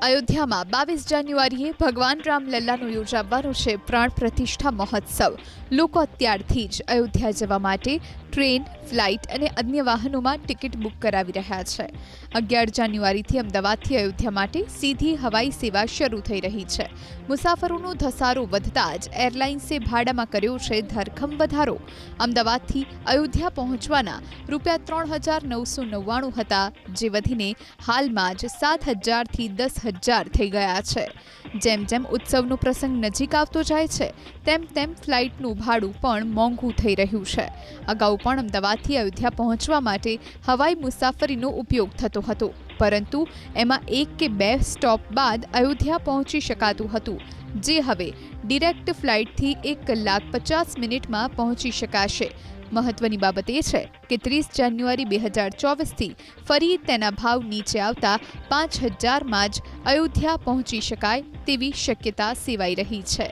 અયોધ્યામાં 22 જાન્યુઆરીએ ભગવાન રામલલ્લાનો યોજાવાનો છે પ્રાણ પ્રતિષ્ઠા મહોત્સવ। લોકો અત્યારથી જ અયોધ્યા જવા માટે ટ્રેન, ફ્લાઇટ અને અન્ય વાહનોમાં ટિકિટ બુક કરાવી રહ્યા છે। 11 જાન્યુઆરીથી અમદાવાદથી અયોધ્યા માટે સીધી હવાઈ સેવા શરૂ થઈ રહી છે। મુસાફરોનો ધસારો વધતા જ એરલાઇન્સે ભાડામાં કર્યો છે ધરખમ વધારો। અમદાવાદથી અયોધ્યા પહોંચવાના ₹3,999 હતા, જે વધીને હાલમાં જ 7,000 થી 10,000 થઈ ગયા છે। જેમ જેમ ઉત્સવનો પ્રસંગ નજીક આવતો જાય છે તેમ તેમ ફ્લાઇટનું ભાડું પણ મોંઘું થઈ રહ્યું છે। અગાઉ પણ અમદાવાદથી અયોધ્યા પહોંચવા માટે હવાઈ મુસાફરીનો ઉપયોગ થતો હતો, પરંતુ એમાં 1 કે 2 સ્ટોપ બાદ અયોધ્યા પહોંચી શકાતું હતું, જે હવે ડિરેક્ટ ફ્લાઇટથી 1 કલાક 50 મિનિટમાં પહોંચી શકાશે। મહત્વની બાબત એ છે કે 30 જાન્યુઆરી 2024થી ફરી તેના ભાવ નીચે આવતા 5,000માં જ અયોધ્યા પહોંચી શકાય તેવી શક્યતા સેવાઈ રહી છે।